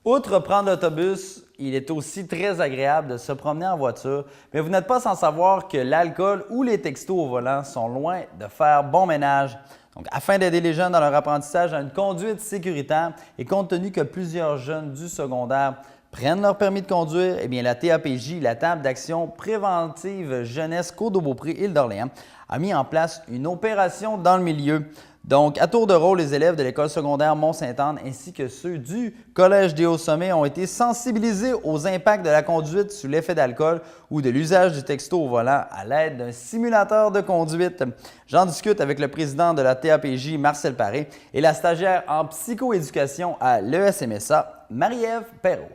Outre prendre l'autobus, il est aussi très agréable de se promener en voiture, mais vous n'êtes pas sans savoir que l'alcool ou les textos au volant sont loin de faire bon ménage. Donc, afin d'aider les jeunes dans leur apprentissage à une conduite sécuritaire et compte tenu que plusieurs jeunes du secondaire prennent leur permis de conduire, eh bien, la TAPJ, la Table d'action préventive jeunesse Côte-de-Beaupré-Île d'Orléans, a mis en place une opération dans le milieu. Donc, à tour de rôle, les élèves de l'école secondaire Mont-Sainte-Anne ainsi que ceux du Collège des Hauts-Sommets ont été sensibilisés aux impacts de la conduite sous l'effet d'alcool ou de l'usage du texto au volant à l'aide d'un simulateur de conduite. J'en discute avec le président de la TAPJ, Marcel Paré, et la stagiaire en psychoéducation à l'ESMSA, Marie-Ève Perrault.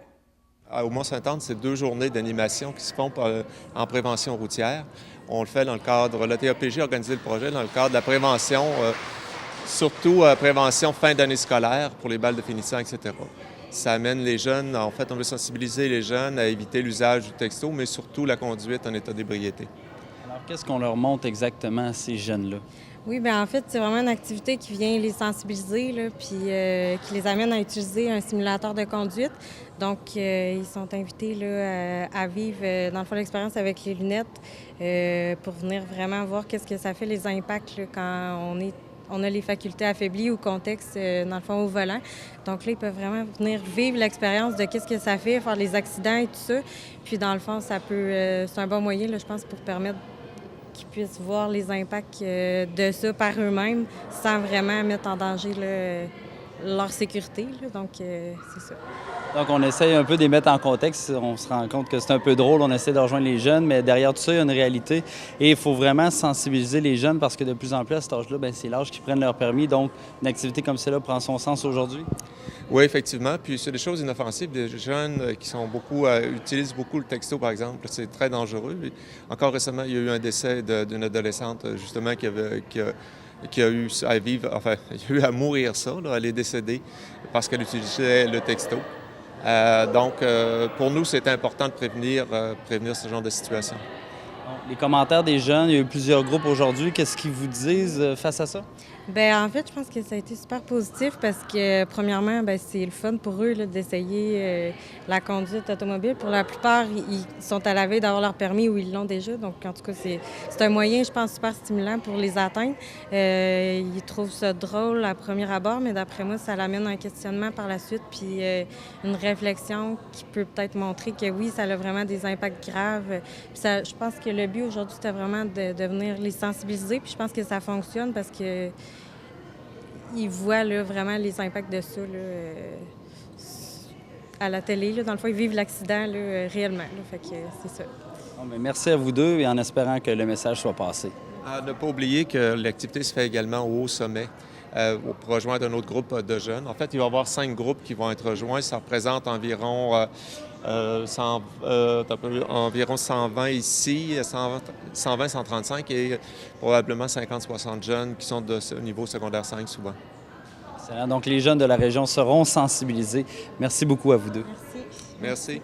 Au Mont-Sainte-Anne, c'est 2 journées d'animation qui se font en prévention routière. On le fait dans le cadre, la TAPJ a organisé le projet dans le cadre de la prévention, surtout prévention fin d'année scolaire pour les balles de finissant, etc. Ça amène les jeunes, en fait, on veut sensibiliser les jeunes à éviter l'usage du texto, mais surtout la conduite en état d'ébriété. Alors, qu'est-ce qu'on leur montre exactement à ces jeunes-là? Oui, bien en fait, c'est vraiment une activité qui vient les sensibiliser, là, puis qui les amène à utiliser un simulateur de conduite. Donc, ils sont invités là, à vivre, dans le fond, l'expérience avec les lunettes pour venir vraiment voir qu'est-ce que ça fait, les impacts là, quand on a les facultés affaiblies ou contexte, dans le fond, au volant. Donc là, ils peuvent vraiment venir vivre l'expérience de qu'est-ce que ça fait, faire les accidents et tout ça. Puis dans le fond, ça peut, c'est un bon moyen, là, je pense, pour permettre qu'ils puissent voir les impacts de ça par eux-mêmes sans vraiment mettre en danger là, leur sécurité. Là. Donc, c'est ça. Donc, on essaye un peu de les mettre en contexte. On se rend compte que c'est un peu drôle, on essaie de rejoindre les jeunes, mais derrière tout ça, il y a une réalité. Et il faut vraiment sensibiliser les jeunes parce que de plus en plus, à cet âge-là, c'est l'âge qu'ils prennent leur permis. Donc, une activité comme celle-là prend son sens aujourd'hui. Oui, effectivement. Puis c'est des choses inoffensives. Des jeunes qui sont utilisent beaucoup le texto, par exemple. C'est très dangereux. Et encore récemment, il y a eu un décès d'une adolescente, justement, qui a eu à vivre, enfin, il a eu à mourir ça. Là. Elle est décédée parce qu'elle utilisait le texto. Donc, pour nous, c'est important de prévenir ce genre de situation. Les commentaires des jeunes, il y a eu plusieurs groupes aujourd'hui. Qu'est-ce qu'ils vous disent face à ça? Bien, en fait, je pense que ça a été super positif parce que, premièrement, bien, c'est le fun pour eux là, d'essayer la conduite automobile. Pour la plupart, ils sont à la veille d'avoir leur permis ou ils l'ont déjà. Donc, en tout cas, c'est un moyen, je pense, super stimulant pour les atteindre. Ils trouvent ça drôle à premier abord, mais d'après moi, ça l'amène à un questionnement par la suite, puis une réflexion qui peut peut-être montrer que oui, ça a vraiment des impacts graves. Puis ça, je pense que le but aujourd'hui, c'était vraiment de venir les sensibiliser. Puis je pense que ça fonctionne parce que ils voient là, vraiment les impacts de ça là, à la télé. Là. Dans le fond, ils vivent l'accident là, réellement. Là. Fait que c'est ça. Bon, merci à vous deux et en espérant que le message soit passé. À ne pas oublier que l'activité se fait également au Haut-Sommet pour rejoindre un autre groupe de jeunes. En fait, il va y avoir 5 groupes qui vont être rejoints. Ça représente environ 120 ici, 120, 135 et probablement 50-60 jeunes qui sont de ce niveau secondaire 5 souvent. Excellent. Donc, les jeunes de la région seront sensibilisés. Merci beaucoup à vous deux. Merci. Merci.